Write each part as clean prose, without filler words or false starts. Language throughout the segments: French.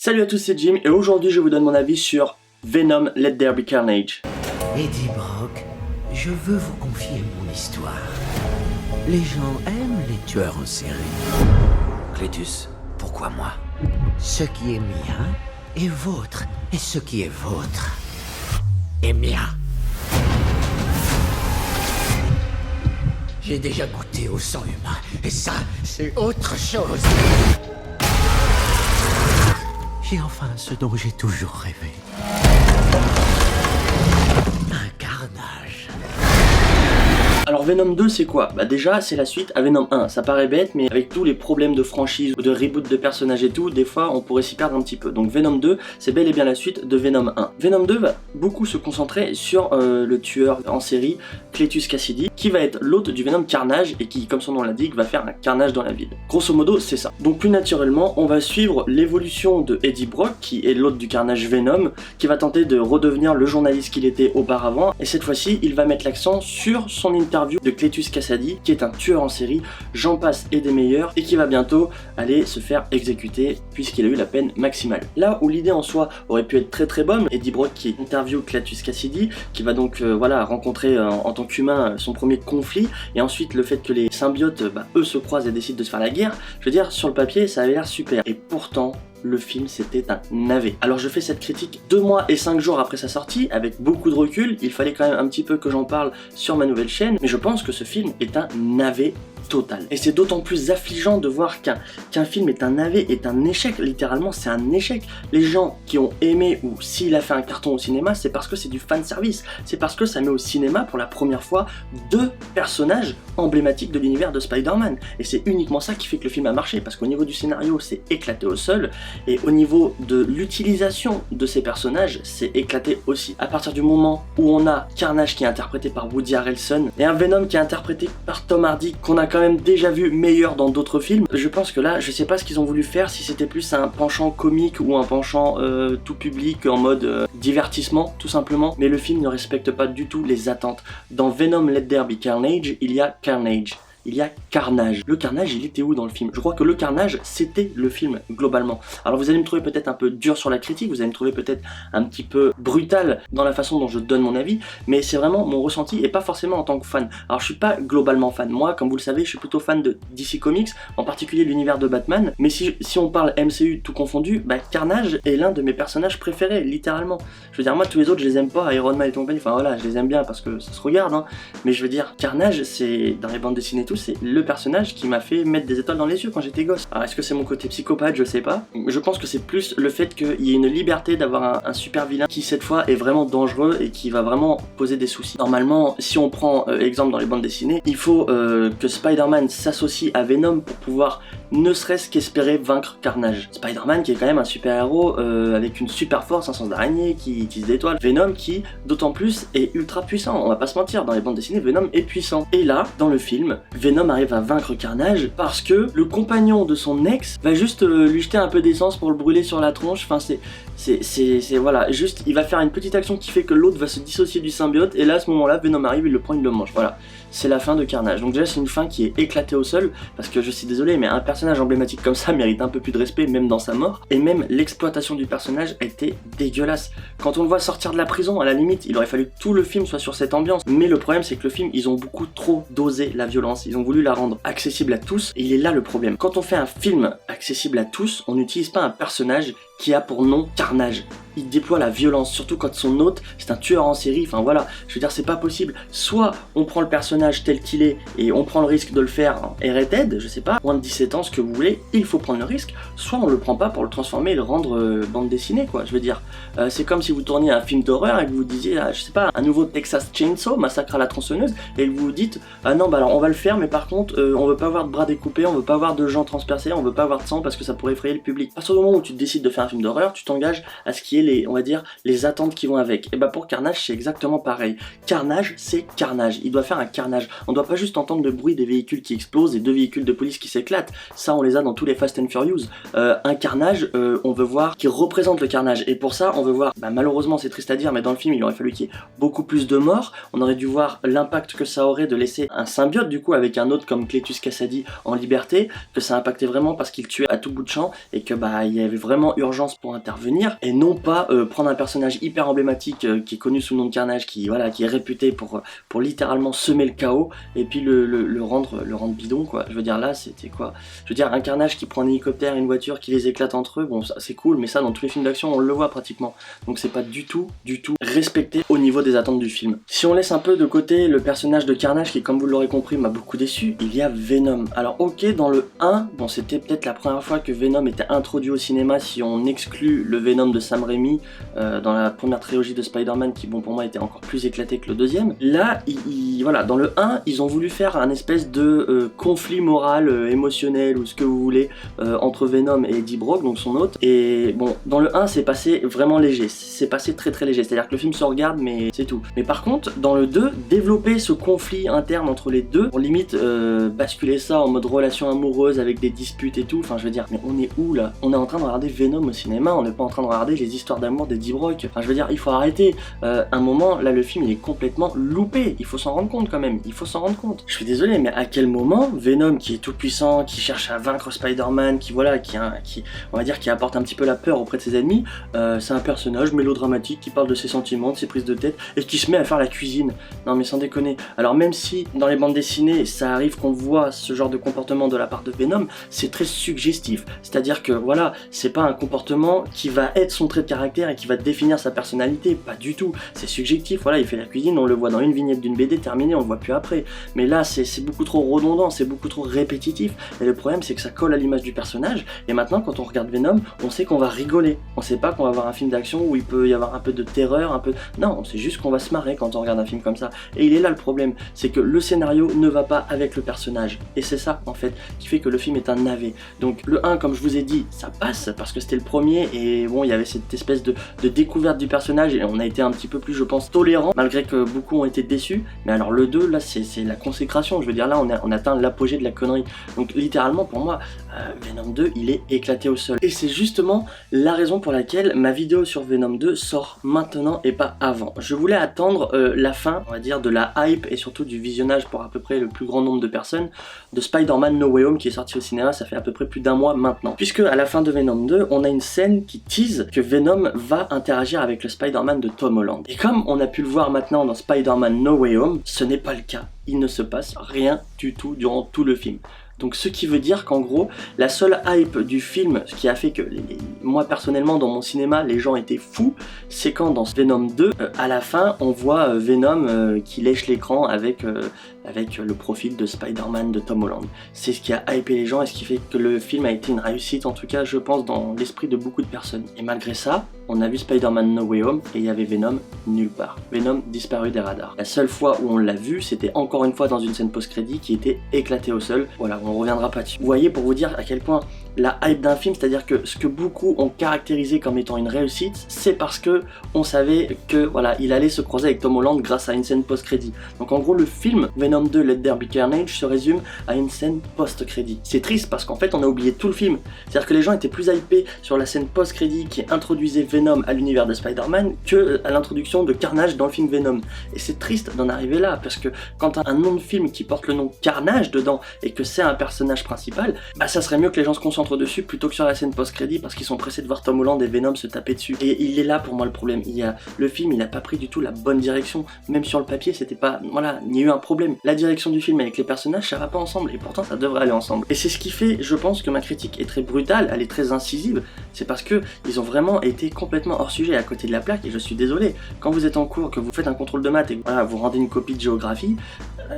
Salut à tous, c'est Jim et aujourd'hui je vous donne mon avis sur Venom Let There Be Carnage. Eddie Brock, je veux vous confier mon histoire. Les gens aiment les tueurs en série. Cletus, pourquoi moi? Ce qui est mien est vôtre, et ce qui est vôtre est mien. J'ai déjà goûté au sang humain, et ça, c'est autre chose. J'ai enfin ce dont j'ai toujours rêvé. Un carnage. Alors Venom 2 c'est quoi? Bah déjà c'est la suite à Venom 1, ça paraît bête mais avec tous les problèmes de franchise ou de reboot de personnages et tout, des fois on pourrait s'y perdre un petit peu. Donc Venom 2 c'est bel et bien la suite de Venom 1. Venom 2 va beaucoup se concentrer sur le tueur en série Cletus Kasady qui va être l'hôte du Venom Carnage et qui comme son nom l'indique va faire un carnage dans la ville. Grosso modo c'est ça. Donc plus naturellement on va suivre l'évolution de Eddie Brock qui est l'hôte du Carnage Venom qui va tenter de redevenir le journaliste qu'il était auparavant et cette fois-ci il va mettre l'accent sur son interview de Cletus Kasady qui est un tueur en série, j'en passe et des meilleurs et qui va bientôt aller se faire exécuter puisqu'il a eu la peine maximale. Là où l'idée en soi aurait pu être très bonne, Eddie Brock qui interview Cletus Kasady qui va donc rencontrer en tant qu'humain son premier conflit et ensuite le fait que les symbiotes eux se croisent et décident de se faire la guerre, je veux dire sur le papier ça avait l'air super et pourtant le film c'était un navet. Alors je fais cette critique 2 mois et 5 jours après sa sortie, avec beaucoup de recul, il fallait quand même un petit peu que j'en parle sur ma nouvelle chaîne, mais je pense que ce film est un navet total. Et c'est d'autant plus affligeant de voir qu'un film est un navet, est un échec, littéralement c'est un échec. Les gens qui ont aimé ou s'il a fait un carton au cinéma, c'est parce que c'est du fan service, c'est parce que ça met au cinéma pour la première fois 2 personnages emblématiques de l'univers de Spider-Man. Et c'est uniquement ça qui fait que le film a marché, parce qu'au niveau du scénario c'est éclaté au sol, et au niveau de l'utilisation de ces personnages, c'est éclaté aussi. À partir du moment où on a Carnage qui est interprété par Woody Harrelson et un Venom qui est interprété par Tom Hardy qu'on a quand même déjà vu meilleur dans d'autres films, je pense que là, je sais pas ce qu'ils ont voulu faire, si c'était plus un penchant comique ou un penchant tout public en mode divertissement tout simplement, mais le film ne respecte pas du tout les attentes. Dans Venom Let There Be Carnage, il y a Carnage. Il y a Carnage. Le Carnage, il était où dans le film? Je crois que le Carnage, c'était le film, globalement. Alors vous allez me trouver peut-être un peu dur sur la critique, vous allez me trouver peut-être un petit peu brutal dans la façon dont je donne mon avis, mais c'est vraiment mon ressenti et pas forcément en tant que fan. Alors je suis pas globalement fan. Moi, comme vous le savez, je suis plutôt fan de DC Comics, en particulier l'univers de Batman, mais si on parle MCU tout confondu, Carnage est l'un de mes personnages préférés, littéralement. Je veux dire, moi, tous les autres, je les aime pas, Iron Man et compagnie, enfin voilà, je les aime bien parce que ça se regarde, hein, mais je veux dire, Carnage, c'est, dans les bandes dessinées tout, c'est le personnage qui m'a fait mettre des étoiles dans les yeux quand j'étais gosse. Alors est-ce que c'est mon côté psychopathe? Je sais pas. Je pense que c'est plus le fait qu'il y ait une liberté d'avoir un super vilain qui cette fois est vraiment dangereux et qui va vraiment poser des soucis. Normalement, si on prend exemple dans les bandes dessinées, il faut que Spider-Man s'associe à Venom pour pouvoir ne serait-ce qu'espérer vaincre Carnage. Spider-Man qui est quand même un super-héros avec une super force, un sens d'araignée qui utilise des étoiles. Venom qui, d'autant plus, est ultra puissant. On va pas se mentir, dans les bandes dessinées, Venom est puissant. Et là, dans le film, Venom arrive à vaincre Carnage parce que le compagnon de son ex va juste lui jeter un peu d'essence pour le brûler sur la tronche. Enfin, c'est voilà, juste il va faire une petite action qui fait que l'autre va se dissocier du symbiote et là à ce moment-là, Venom arrive, il le prend, il le mange. Voilà, c'est la fin de Carnage. Donc déjà c'est une fin qui est éclatée au sol parce que je suis désolé, mais un personnage emblématique comme ça mérite un peu plus de respect, même dans sa mort. Et même l'exploitation du personnage a été dégueulasse. Quand on le voit sortir de la prison, à la limite, il aurait fallu que tout le film soit sur cette ambiance. Mais le problème c'est que le film, ils ont beaucoup trop dosé la violence. Ils ont voulu la rendre accessible à tous et il est là le problème. Quand on fait un film accessible à tous, on n'utilise pas un personnage qui a pour nom Carnage. Il déploie la violence, surtout quand son hôte c'est un tueur en série, enfin voilà, je veux dire c'est pas possible. Soit on prend le personnage tel qu'il est et on prend le risque de le faire en R-rated, je sais pas, moins de 17 ans, ce que vous voulez, il faut prendre le risque, soit on le prend pas pour le transformer et le rendre bande dessinée quoi, je veux dire. C'est comme si vous tourniez un film d'horreur et que vous disiez, je sais pas, un nouveau Texas Chainsaw, Massacre à la tronçonneuse, et que vous vous dites, ah non bah alors on va le faire mais par contre on veut pas avoir de bras découpés, on veut pas avoir de gens transpercés, on veut pas avoir de sang parce que ça pourrait effrayer le public. À partir du moment où tu décides de faire un film d'horreur, tu t'engages à ce qu'il y ait les, on va dire, les attentes qui vont avec. Et bah pour Carnage, c'est exactement pareil. Carnage, c'est carnage. Il doit faire un carnage. On doit pas juste entendre le bruit des véhicules qui explosent et 2 véhicules de police qui s'éclatent. Ça, on les a dans tous les Fast and Furious. Un carnage, on veut voir qui représente le carnage. Et pour ça, on veut voir, bah, malheureusement, c'est triste à dire, mais dans le film, il aurait fallu qu'il y ait beaucoup plus de morts. On aurait dû voir l'impact que ça aurait de laisser un symbiote, du coup, avec un autre comme Cletus Kasady en liberté, que ça impactait vraiment parce qu'il tuait à tout bout de champ et que bah il y avait vraiment urgence pour intervenir et non pas prendre un personnage hyper emblématique qui est connu sous le nom de Carnage, qui voilà, qui est réputé pour littéralement semer le chaos et puis le rendre bidon quoi. Je veux dire là c'était quoi? Je veux dire un Carnage qui prend un hélicoptère et une voiture qui les éclate entre eux, bon ça c'est cool, mais ça dans tous les films d'action on le voit pratiquement, donc c'est pas du tout respecté au niveau des attentes du film. Si on laisse un peu de côté le personnage de Carnage qui, comme vous l'aurez compris, m'a beaucoup déçu, il y a Venom. Alors ok, dans le 1, bon c'était peut-être la première fois que Venom était introduit au cinéma si on exclut le Venom de Sam Raimi dans la première trilogie de Spider-Man qui bon pour moi était encore plus éclaté que le deuxième. Là, voilà, dans le 1, ils ont voulu faire un espèce de conflit moral, émotionnel ou ce que vous voulez entre Venom et Eddie Brock, donc son hôte. Et bon, dans le 1, c'est passé vraiment léger, c'est passé très léger, c'est-à-dire que le film se regarde mais c'est tout. Mais par contre, dans le 2, développer ce conflit interne entre les deux, pour limite basculer ça en mode relation amoureuse avec des disputes et tout, enfin je veux dire, mais on est où là? On est en train de regarder Venom au cinéma, on n'est pas en train de regarder les histoires d'amour d'Eddie Brock, enfin je veux dire, il faut arrêter. Un moment, là le film il est complètement loupé, il faut s'en rendre compte quand même, il faut s'en rendre compte. Je suis désolé, mais à quel moment Venom qui est tout puissant, qui cherche à vaincre Spider-Man, qui voilà, qui on va dire qui apporte un petit peu la peur auprès de ses ennemis, c'est un personnage mélodramatique qui parle de ses sentiments, de ses prises de tête et qui se met à faire la cuisine. Non mais sans déconner. Alors même si dans les bandes dessinées ça arrive qu'on voit ce genre de comportement de la part de Venom, c'est très suggestif. C'est-à-dire que voilà, c'est pas un comportement qui va être son trait de caractère et qui va définir sa personnalité, pas du tout. C'est subjectif, voilà, il fait la cuisine, on le voit dans une vignette d'une BD terminée, on le voit plus après. Mais là c'est beaucoup trop redondant, c'est beaucoup trop répétitif. Et le problème c'est que ça colle à l'image du personnage. Et maintenant quand on regarde Venom, on sait qu'on va rigoler. On sait pas qu'on va voir un film d'action où il peut y avoir un peu de terreur, un peu... Non, on sait juste qu'on va se marrer quand on regarde un film comme ça. Et il est là le problème, c'est que le scénario ne va pas avec le personnage. Et c'est ça en fait qui fait que le film est un navet. Donc le 1, comme je vous ai dit, ça passe parce que c'était le premier et bon, il y avait cette espèce de découverte du personnage et on a été un petit peu plus, je pense, tolérant malgré que beaucoup ont été déçus. Mais alors le 2, là c'est la consécration, je veux dire là on atteint l'apogée de la connerie. Donc littéralement pour moi, Venom 2 il est éclaté au sol. Et c'est justement la raison pour laquelle ma vidéo sur Venom 2 sort maintenant et pas avant. Je voulais attendre la fin, on va dire, de la hype et surtout du visionnage pour à peu près le plus grand nombre de personnes de Spider-Man No Way Home qui est sorti au cinéma, ça fait à peu près plus d'un mois maintenant. Puisque à la fin de Venom 2, on a une scène qui tease que Venom va interagir avec le Spider-Man de Tom Holland. Et comme on a pu le voir maintenant dans Spider-Man No Way Home, ce n'est pas le cas. Il ne se passe rien du tout durant tout le film. Donc ce qui veut dire qu'en gros, la seule hype du film, ce qui a fait que moi personnellement dans mon cinéma les gens étaient fous, c'est quand dans Venom 2, à la fin on voit Venom qui lèche l'écran avec le profil de Spider-Man de Tom Holland. C'est ce qui a hypé les gens et ce qui fait que le film a été une réussite, en tout cas je pense dans l'esprit de beaucoup de personnes. Et malgré ça, on a vu Spider-Man No Way Home et il y avait Venom nulle part. Venom disparu des radars. La seule fois où on l'a vu, c'était encore une fois dans une scène post-crédit qui était éclatée au sol. Voilà, on reviendra pas dessus. Vous voyez, pour vous dire à quel point la hype d'un film, c'est-à-dire que ce que beaucoup ont caractérisé comme étant une réussite, c'est parce que on savait que voilà, il allait se croiser avec Tom Holland grâce à une scène post-crédit. Donc en gros, le film Venom 2 Let There Be Carnage se résume à une scène post-crédit. C'est triste parce qu'en fait, on a oublié tout le film. C'est-à-dire que les gens étaient plus hypés sur la scène post-crédit qui introduisait Venom à l'univers de Spider-Man que à l'introduction de Carnage dans le film Venom. Et c'est triste d'en arriver là parce que quand un nom de film qui porte le nom Carnage dedans et que c'est un personnage principal, bah ça serait mieux que les gens se concentrent dessus plutôt que sur la scène post-crédit parce qu'ils sont pressés de voir Tom Holland et Venom se taper dessus. Et il est là pour moi le problème. Le film, il a pas pris du tout la bonne direction. Même sur le papier, c'était pas... Voilà, il y a eu un problème. La direction du film avec les personnages, ça va pas ensemble. Et pourtant, ça devrait aller ensemble. Et c'est ce qui fait, je pense, que ma critique est très brutale, elle est très incisive. C'est parce que ils ont vraiment été complètement hors sujet à côté de la plaque. Et je suis désolé. Quand vous êtes en cours, que vous faites un contrôle de maths et que voilà, vous rendez une copie de géographie,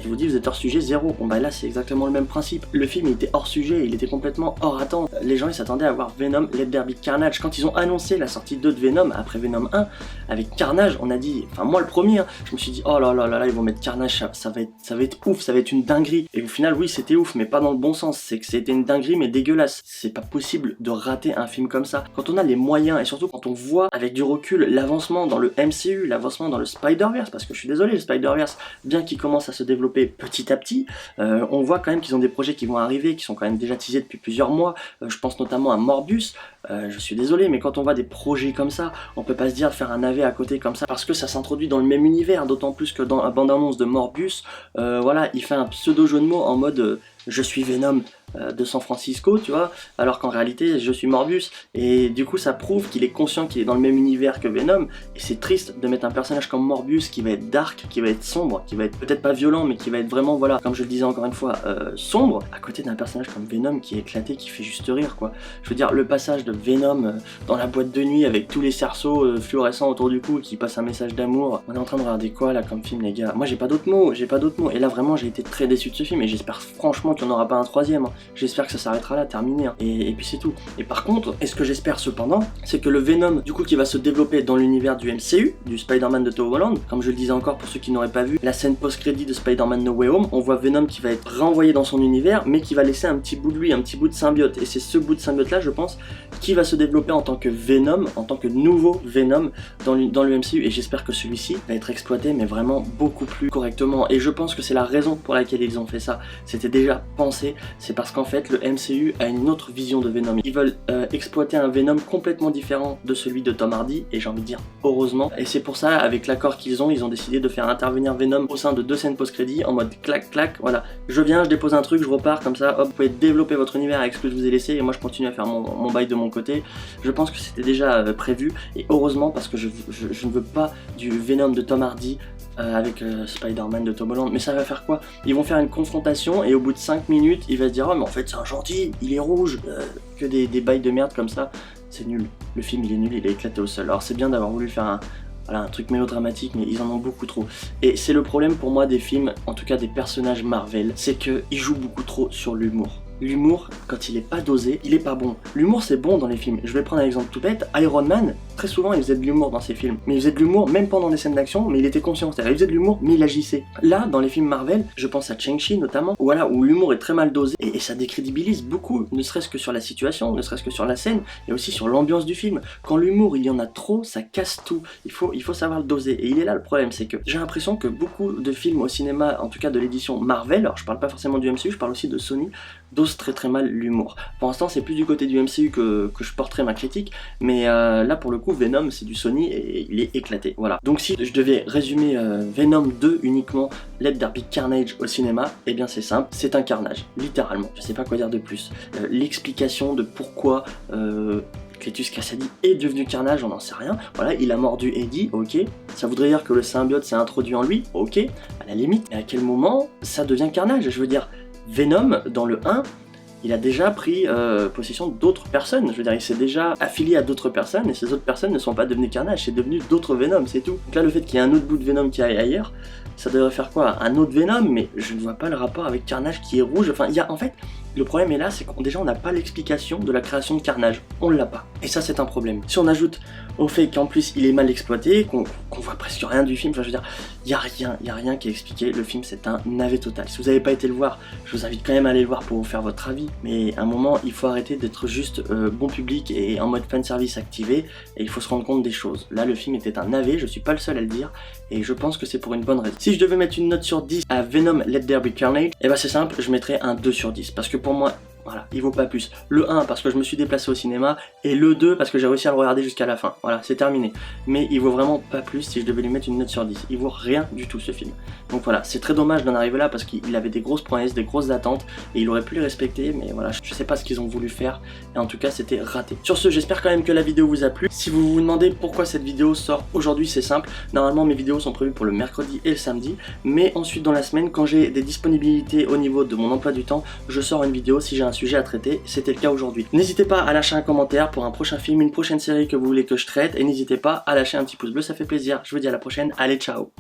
je vous dis, vous êtes hors sujet, 0. Bon bah là, c'est exactement le même principe. Le film, il était hors sujet, il était complètement hors attente. Les gens, ils s'attendaient à voir Venom Let There Be Carnage. Quand ils ont annoncé la sortie 2 de Venom après Venom 1, avec Carnage, on a dit, enfin moi le premier, je me suis dit, oh là là là là, ils vont mettre Carnage, ça va être ça va être ouf, ça va être une dinguerie. Et au final, oui, c'était ouf, mais pas dans le bon sens. C'est que c'était une dinguerie, mais dégueulasse. C'est pas possible de rater un film comme ça. Quand on a les moyens, et surtout quand on voit avec du recul l'avancement dans le MCU, l'avancement dans le Spider-Verse, parce que je suis désolé, le Spider-Verse, bien qu'il commence à se développer petit à petit, on voit quand même qu'ils ont des projets qui vont arriver, qui sont quand même déjà teasés depuis plusieurs mois. Je pense notamment à Morbius. Je suis désolé, mais quand on voit des projets comme ça, on peut pas se dire faire un navet à côté comme ça, parce que ça s'introduit dans le même univers, d'autant plus que dans la bande-annonce de Morbius, voilà, il fait un pseudo-jeu de mots en mode je suis Venom de San Francisco, tu vois, alors qu'en réalité je suis Morbius, et du coup ça prouve qu'il est conscient qu'il est dans le même univers que Venom, et c'est triste de mettre un personnage comme Morbius qui va être dark, qui va être sombre, qui va être peut-être pas violent, mais qui va être vraiment, voilà, comme je le disais encore une fois, sombre, à côté d'un personnage comme Venom qui est éclaté, qui fait juste rire, quoi. Je veux dire, le passage de Venom dans la boîte de nuit avec tous les cerceaux fluorescents autour du cou qui passent un message d'amour, on est en train de regarder quoi là comme film, les gars? Moi j'ai pas d'autres mots, et là vraiment j'ai été très déçu de ce film, et j'espère franchement qu'il n'y en aura pas un troisième, hein. J'espère que ça s'arrêtera là, terminé, hein. Et puis c'est tout. Et par contre, et ce que j'espère cependant, c'est que le Venom, du coup, qui va se développer dans l'univers du MCU, du Spider-Man de Tom Holland, comme je le disais encore pour ceux qui n'auraient pas vu la scène post-crédit de Spider-Man No Way Home, on voit Venom qui va être renvoyé dans son univers, mais qui va laisser un petit bout de lui, un petit bout de symbiote. Et c'est ce bout de symbiote là, je pense, qui va se développer en tant que Venom, en tant que nouveau Venom dans le MCU. Et j'espère que celui-ci va être exploité, mais vraiment beaucoup plus correctement. Et je pense que c'est la raison pour laquelle ils ont fait ça. C'était déjà pensé, c'est parce qu'en fait, le MCU a une autre vision de Venom. Ils veulent exploiter un Venom complètement différent de celui de Tom Hardy, et j'ai envie de dire heureusement. Et c'est pour ça, avec l'accord qu'ils ont, ils ont décidé de faire intervenir Venom au sein de 2 scènes post-crédit en mode clac clac, voilà. Je viens, je dépose un truc, je repars, comme ça, hop, vous pouvez développer votre univers avec ce que je vous ai laissé, et moi je continue à faire mon bail de mon côté. Je pense que c'était déjà prévu, et heureusement, parce que je ne veux pas du Venom de Tom Hardy avec Spider-Man de Tom Holland. Mais ça va faire quoi? Ils vont faire une confrontation, et au bout de 5 minutes, il va se dire oh mais en fait c'est un gentil, il est rouge, que des bails de merde comme ça. C'est nul, le film il est nul, il est éclaté au sol. Alors c'est bien d'avoir voulu faire un truc mélodramatique, mais ils en ont beaucoup trop. Et c'est le problème pour moi des films, en tout cas des personnages Marvel, c'est qu'ils jouent beaucoup trop sur l'humour. L'humour, quand il est pas dosé, il est pas bon. L'humour c'est bon dans les films. Je vais prendre un exemple tout bête. Iron Man, très souvent il faisait de l'humour dans ses films. Mais il faisait de l'humour même pendant les scènes d'action, mais il était conscient. C'est-à-dire il faisait de l'humour, mais il agissait. Là, dans les films Marvel, je pense à Shang-Chi notamment, voilà, où l'humour est très mal dosé, et ça décrédibilise beaucoup, ne serait-ce que sur la situation, ne serait-ce que sur la scène, et aussi sur l'ambiance du film. Quand l'humour, il y en a trop, ça casse tout. Il faut savoir le doser. Et il est là le problème, c'est que j'ai l'impression que beaucoup de films au cinéma, en tout cas de l'édition Marvel, alors je parle pas forcément du MCU, je parle aussi de Sony, dosent très mal l'humour. Pour l'instant c'est plus du côté du MCU que je porterai ma critique, mais là pour le coup Venom c'est du Sony et il est éclaté, voilà. Donc si je devais résumer Venom 2 uniquement, Let There Be Carnage au cinéma, eh bien c'est simple, c'est un carnage, littéralement, je sais pas quoi dire de plus. L'explication de pourquoi Cletus Kasady est devenu Carnage, on n'en sait rien. Voilà, il a mordu Eddie, ok. Ça voudrait dire que le symbiote s'est introduit en lui, ok, à la limite. Mais à quel moment ça devient Carnage? Je veux dire, Venom, dans le 1, il a déjà pris possession d'autres personnes. Je veux dire, il s'est déjà affilié à d'autres personnes, et ces autres personnes ne sont pas devenues Carnage, c'est devenu d'autres Venom, c'est tout. Donc là, le fait qu'il y ait un autre bout de Venom qui aille ailleurs, ça devrait faire quoi? Un autre Venom, mais je ne vois pas le rapport avec Carnage qui est rouge. Enfin, il y a, en fait, le problème est là, c'est qu'on déjà on n'a pas l'explication de la création de Carnage. On l'a pas. Et ça, c'est un problème. Si on ajoute au fait qu'en plus il est mal exploité, qu'on voit presque rien du film, enfin, je veux dire, il y a rien qui est expliqué. Le film, c'est un navet total. Si vous n'avez pas été le voir, je vous invite quand même à aller le voir pour vous faire votre avis. Mais à un moment, il faut arrêter d'être juste bon public et en mode fanservice activé, et il faut se rendre compte des choses. Là, le film était un navet, je suis pas le seul à le dire, et je pense que c'est pour une bonne raison. Si je devais mettre une note sur 10 à Venom Let There Be Carnage, et bah c'est simple, je mettrais un 2 sur 10, parce que pour moi, voilà, il vaut pas plus. Le 1 parce que je me suis déplacé au cinéma, et le 2 parce que j'ai réussi à le regarder jusqu'à la fin. Voilà, c'est terminé. Mais il vaut vraiment pas plus si je devais lui mettre une note sur 10. Il vaut rien du tout ce film. Donc voilà, c'est très dommage d'en arriver là parce qu'il avait des grosses promesses, des grosses attentes, et il aurait pu les respecter, mais voilà, je sais pas ce qu'ils ont voulu faire, et en tout cas c'était raté. Sur ce, j'espère quand même que la vidéo vous a plu. Si vous vous demandez pourquoi cette vidéo sort aujourd'hui, c'est simple. Normalement mes vidéos sont prévues pour le mercredi et le samedi, mais ensuite dans la semaine, quand j'ai des disponibilités au niveau de mon emploi du temps, je sors une vidéo si j'ai un sujet à traiter. C'était le cas aujourd'hui. N'hésitez pas à lâcher un commentaire pour un prochain film, une prochaine série que vous voulez que je traite, et n'hésitez pas à lâcher un petit pouce bleu, ça fait plaisir. Je vous dis à la prochaine, allez ciao.